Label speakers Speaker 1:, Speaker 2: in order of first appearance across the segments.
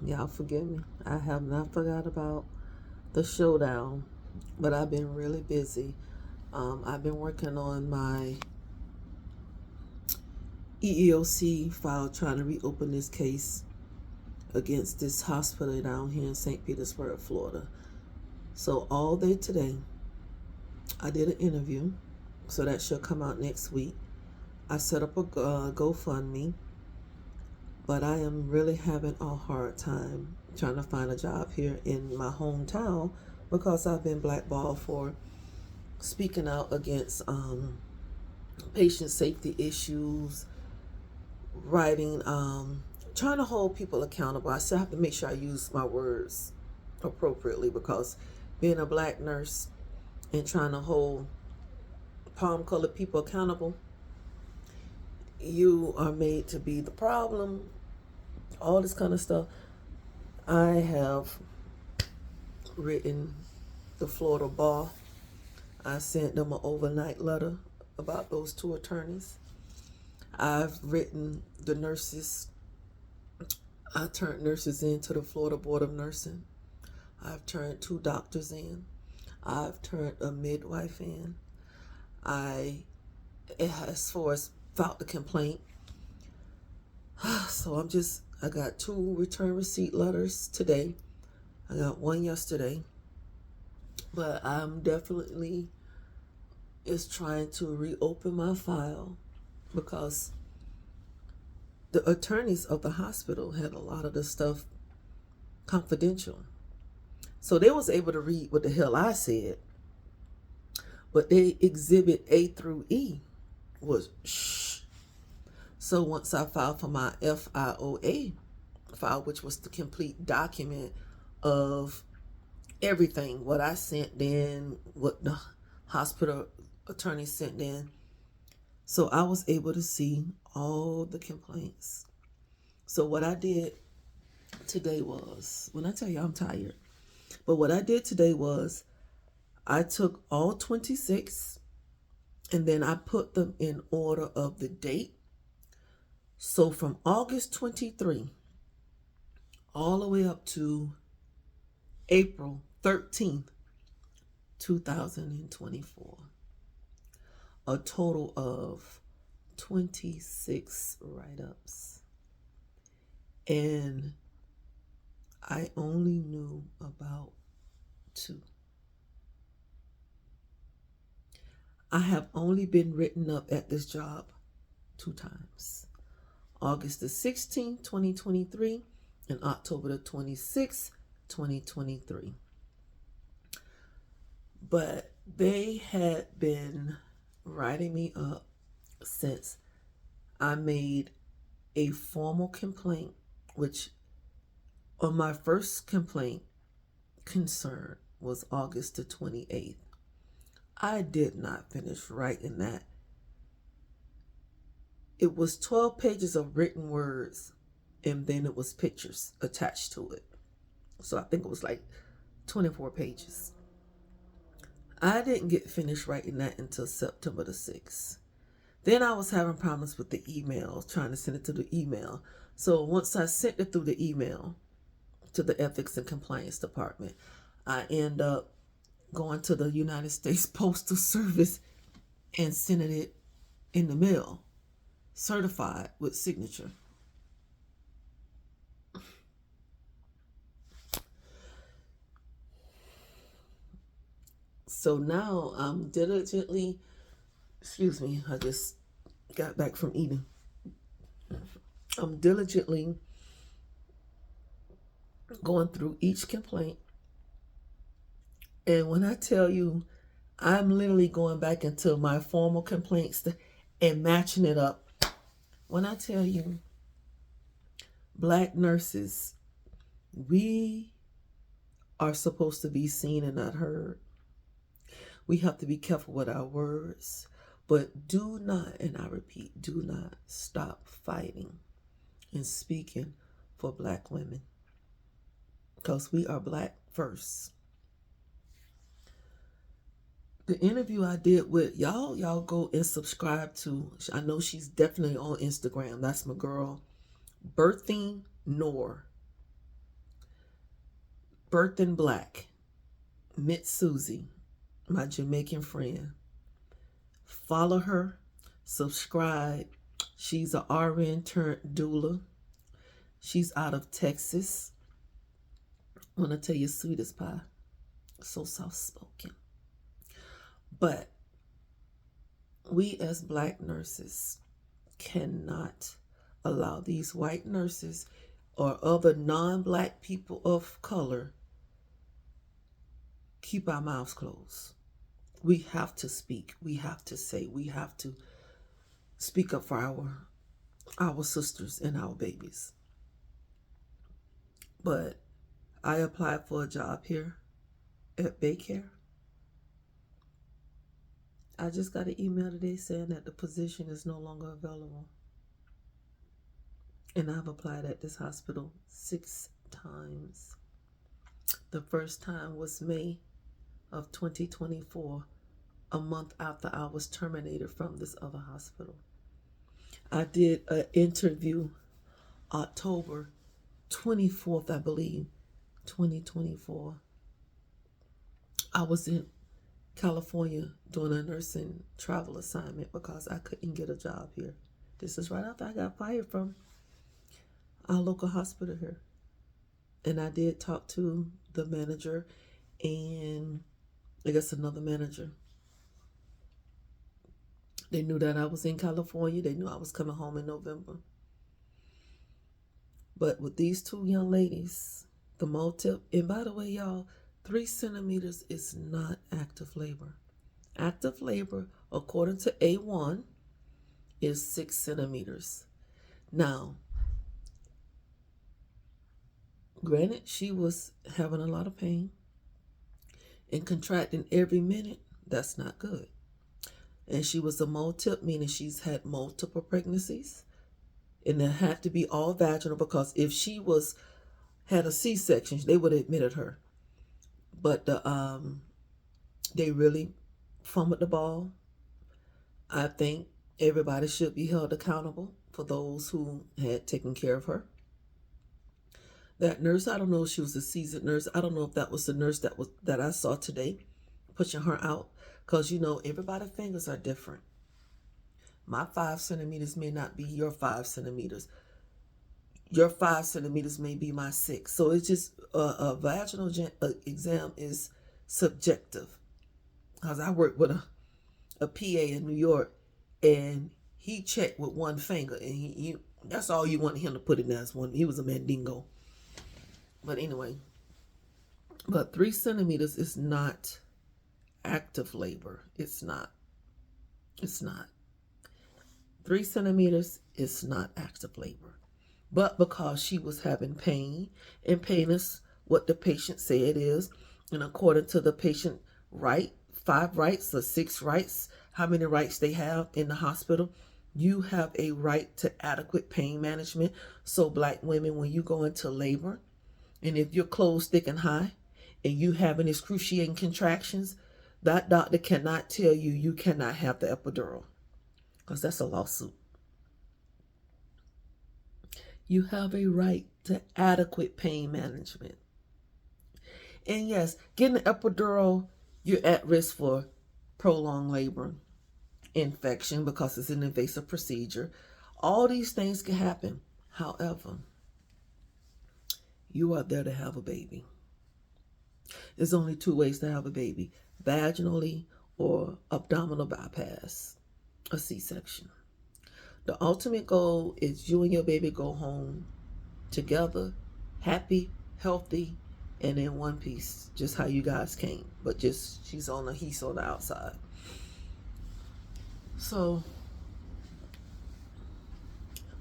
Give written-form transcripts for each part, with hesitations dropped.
Speaker 1: Y'all forgive me. I have not forgot about the showdown, but I've been really busy. I've been working on my EEOC file trying to reopen this case against this hospital down here in St. Petersburg, Florida. So all day today, I did an interview, so that should come out next week. I set up a GoFundMe, but I am really having a hard time trying to find a job here in my hometown because I've been blackballed for speaking out against patient safety issues, writing, trying to hold people accountable. I still have to make sure I use my words appropriately because being a black nurse and trying to hold palm colored people accountable, you are made to be the problem, all this kind of stuff. I have written the Florida bar. I sent them an overnight letter about those two attorneys. I've written the nurses. I turned nurses in to the Florida Board of Nursing. I've turned two doctors in. I've turned a midwife in. As far as filed the complaint. So I got two return receipt letters today. I got one yesterday. But I'm definitely is trying to reopen my file because the attorneys of the hospital had a lot of the stuff confidential. So they was able to read what the hell I said. But they exhibit A through E was shh. So once I filed for my FIOA file, which was the complete document of everything, what I sent in, what the hospital attorney sent in. So I was able to see all the complaints. So what I did today was, when I tell you I'm tired, but what I did today was I took all 26 and then I put them in order of the date. So from August 23 all the way up to April 13th, 2024. A total of 26 write-ups. And I only knew about 2. I have only been written up at this job 2 times. August the 16th, 2023 and October the 26th, 2023. But they had been writing me up since I made a formal complaint, which on my first complaint concern was August the 28th. I did not finish writing that. It was 12 pages of written words and then it was pictures attached to it. So I think it was like 24 pages. I didn't get finished writing that until September the 6th. Then I was having problems with the email, trying to send it to the email. So once I sent it through the email to the Ethics and Compliance Department, I end up going to the United States Postal Service and sending it in the mail, certified with signature. So now I'm diligently, I just got back from eating. I'm diligently going through each complaint. And when I tell you, I'm literally going back into my formal complaints and matching it up. When I tell you, black nurses, we are supposed to be seen and not heard. We have to be careful with our words. But do not, and I repeat, do not stop fighting and speaking for black women. Because we are black first. The interview I did with y'all go and subscribe to, I know she's definitely on Instagram. That's my girl, Birthing Noor. Birthing Black, Miss Susie, my Jamaican friend. Follow her, subscribe. She's a RN turned doula. She's out of Texas. I want to tell you, sweet as pie. So soft spoken. But we as Black nurses cannot allow these white nurses or other non-Black people of color keep our mouths closed. We have to speak. We have to say. We have to speak up for our sisters and our babies. But I applied for a job here at Baycare. I just got an email today saying that the position is no longer available. And I've applied at this hospital 6 times. The first time was May of 2024, a month after I was terminated from this other hospital. I did an interview October 24th, I believe, 2024. I was in California doing a nursing travel assignment because I couldn't get a job here. This is right after I got fired from our local hospital here. And I did talk to the manager and I guess another manager. They knew that I was in California. They knew I was coming home in November. But with these 2 young ladies, the MOTIP, and by the way, y'all, 3 centimeters is not active labor. Active labor, according to A1, is 6 centimeters. Now, granted, she was having a lot of pain and contracting every minute. That's not good. And she was a MOTIP, meaning she's had multiple pregnancies. And it had to be all vaginal because if she had a C-section, they would have admitted her. But they really fumbled the ball. I think everybody should be held accountable for those who had taken care of her. That nurse, I don't know if she was a seasoned nurse. I don't know if that was the nurse that I saw today pushing her out. Because, everybody's fingers are different. My 5 centimeters may not be your 5 centimeters. Your 5 centimeters may be my 6. So it's just a vaginal exam is subjective. Because I worked with a PA in New York, and he checked with one finger, and he that's all you wanted him to put in there. He was a mandingo. But anyway, 3 centimeters is not active labor. It's not. 3 centimeters is not active labor. But because she was having pain, and pain is what the patient said it is, and according to the patient 5 rights or 6 rights, how many rights they have in the hospital, you have a right to adequate pain management. So Black women, when you go into labor, and if your clothes thick and high, and you having excruciating contractions, that doctor cannot tell you cannot have the epidural, because that's a lawsuit. You have a right to adequate pain management. And yes, getting an epidural, you're at risk for prolonged labor, infection, because it's an invasive procedure. All these things can happen. However, you are there to have a baby. There's only 2 ways to have a baby: vaginally or abdominal bypass, a C-section. The ultimate goal is you and your baby go home together, happy, healthy, and in one piece, just how you guys came. But just he's on the outside. So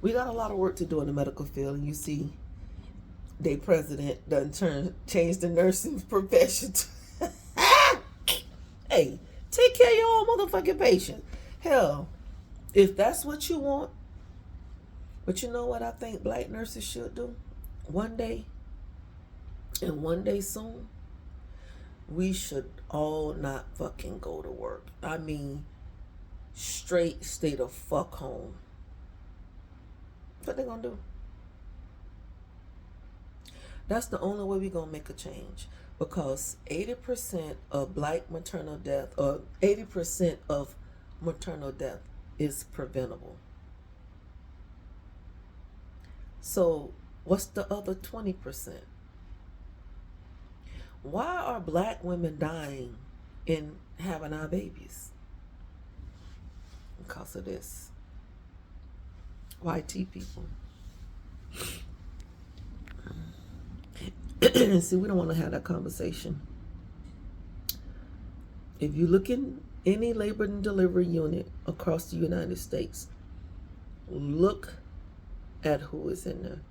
Speaker 1: we got a lot of work to do in the medical field, and you see, their president done changed the nursing profession to hey, take care of your own motherfucking patient. Hell, if that's what you want. But you know what I think Black nurses should do? One day, and one day soon, we should all not fucking go to work. I mean, straight stay the fuck home. What they gonna do? That's the only way we're going to make a change, because 80% of black maternal death, or 80% of maternal death, is preventable. So what's the other 20%? Why are black women dying and having our babies? Because of this. YT people. See, we don't want to have that conversation. If you look in any labor and delivery unit across the United States, look at who is in there.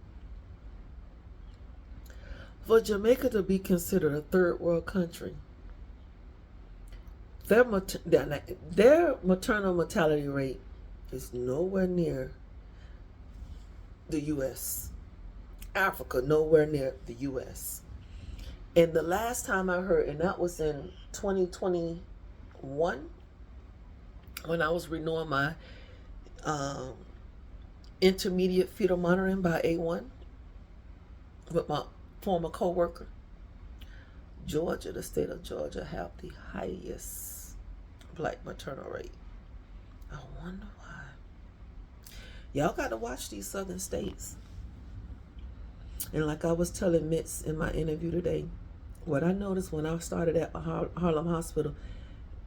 Speaker 1: For Jamaica to be considered a third world country, their maternal mortality rate is nowhere near the U.S. Africa, nowhere near the U.S. And the last time I heard, and that was in 2021, when I was renewing my intermediate fetal monitoring by A1 with my former co-worker. Georgia, the state of Georgia, have the highest black maternal rate. I wonder why. Y'all got to watch these southern states. And like I was telling Mitz in my interview today, what I noticed when I started at Harlem Hospital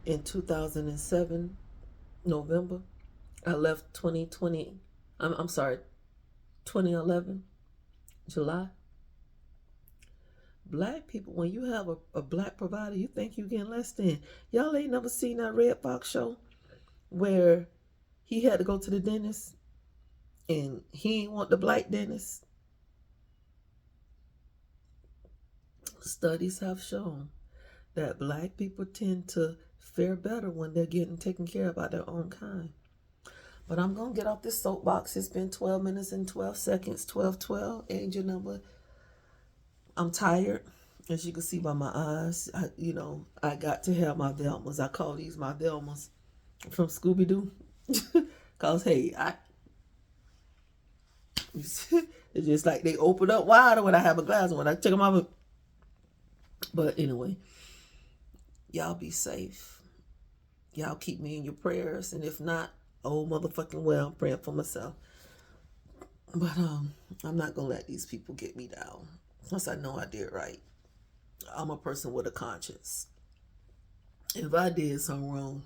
Speaker 1: in 2007, November, I left 2011, July. Black people, when you have a black provider, you think you getting less than. Y'all ain't never seen that Red Fox show where he had to go to the dentist and he ain't want the black dentist? Studies have shown that black people tend to fare better when they're getting taken care of by their own kind. But I'm going to get off this soapbox. It's been 12 minutes and 12 seconds, 12:12, angel number. I'm tired, as you can see by my eyes. I got to have my Velmas. I call these my Velmas from Scooby-Doo. Because, hey, it's just like they open up wider when I have a glass on. When I take them out. But anyway, y'all be safe. Y'all keep me in your prayers. And if not, oh motherfucking well, I'm praying for myself. But I'm not going to let these people get me down. Once I know I did right. I'm a person with a conscience. If I did something wrong,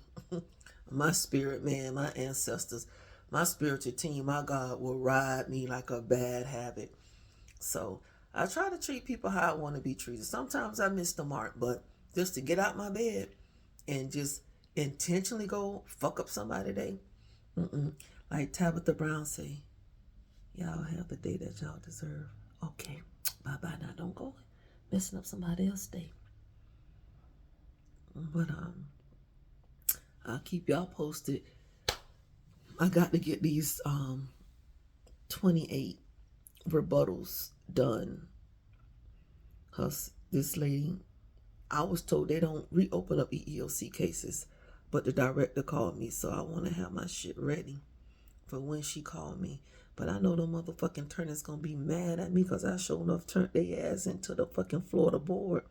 Speaker 1: my spirit man, my ancestors, my spiritual team, my God will ride me like a bad habit. So I try to treat people how I want to be treated. Sometimes I miss the mark, but just to get out my bed and just intentionally go fuck up somebody's day. Like Tabitha Brown say, y'all have the day that y'all deserve. Okay. Bye-bye now. Don't go messing up somebody else's day. But I'll keep y'all posted. I got to get these 28 rebuttals done. Because this lady, I was told they don't reopen up EEOC cases. But the director called me, so I want to have my shit ready for when she called me. But I know the motherfucking attorney's gonna be mad at me because I sure enough turned their ass into the fucking Florida board.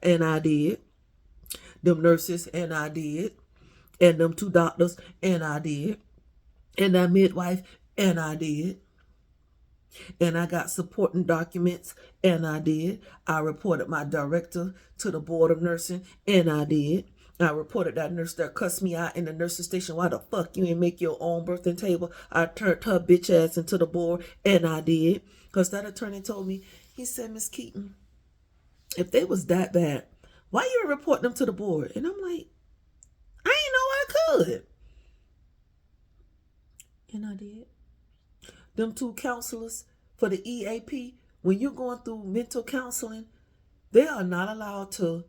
Speaker 1: And I did. Them nurses, and I did. And them 2 doctors, and I did. And that midwife, and I did. And I got supporting documents, and I did. I reported my director to the board of nursing, and I did. I reported that nurse that cussed me out in the nursing station. Why the fuck you ain't make your own birthing table? I turned her bitch ass into the board, and I did. Because that attorney told me, he said, Miss Keaton, if they was that bad, why you ain't report them to the board? And I'm like, I ain't know I could. And I did. Them 2 counselors for the EAP, when you're going through mental counseling, they are not allowed to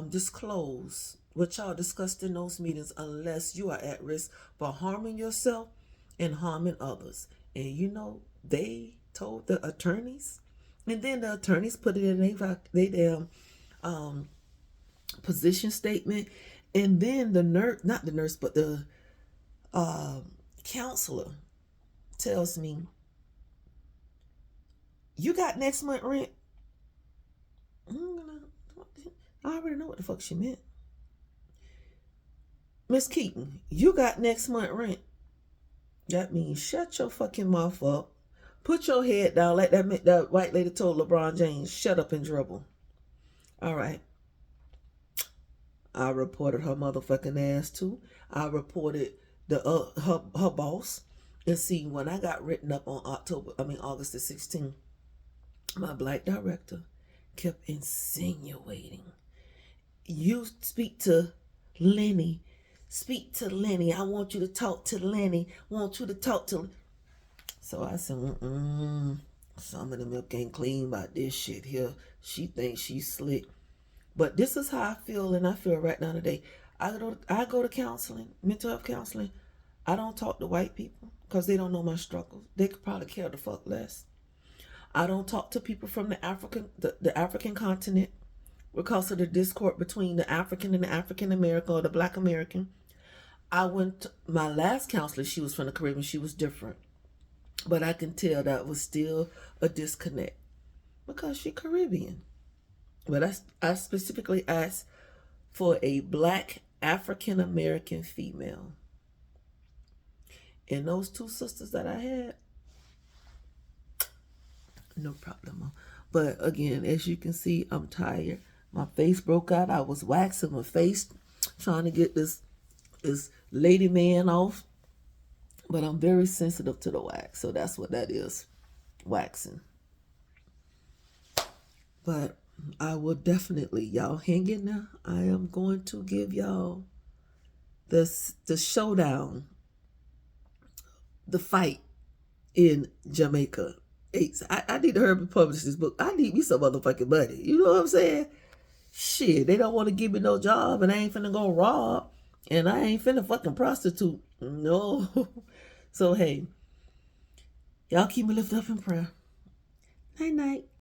Speaker 1: disclose what y'all discussed in those meetings unless you are at risk for harming yourself and harming others. And they told the attorneys, and then the attorneys put it in their position statement. And then the counselor tells me, you got next month rent? I already know what the fuck she meant. Miss Keaton, you got next month rent. That means shut your fucking mouth up. Put your head down like that white lady told LeBron James. Shut up and dribble. All right. I reported her motherfucking ass too. I reported her boss. And see, when I got written up on August the 16th, my black director kept insinuating, you speak to Lenny. Speak to Lenny. I want you to talk to Lenny. Want you to talk to. So I said, some of the milk ain't clean about this shit here. She thinks she's slick. But this is how I feel, and I feel right now today. I go to counseling, mental health counseling. I don't talk to white people because they don't know my struggles. They could probably care the fuck less. I don't talk to people from the African continent because of the discord between the African and the African American or the Black American. My last counselor, she was from the Caribbean. She was different. But I can tell that was still a disconnect because she's Caribbean. But I specifically asked for a Black African American female. And those two sisters that I had, no problem. But again, as you can see, I'm tired. My face broke out. I was waxing my face, trying to get this lady man off. But I'm very sensitive to the wax, so that's what that is, waxing. But I will definitely, y'all hang in there. I am going to give y'all the showdown, the fight in Jamaica. I need to hurry up and publish this book. I need me some motherfucking money. You know what I'm saying? Shit, they don't want to give me no job, and I ain't finna go rob, and I ain't finna fucking prostitute. No. So hey, y'all keep me lifted up in prayer. Night night.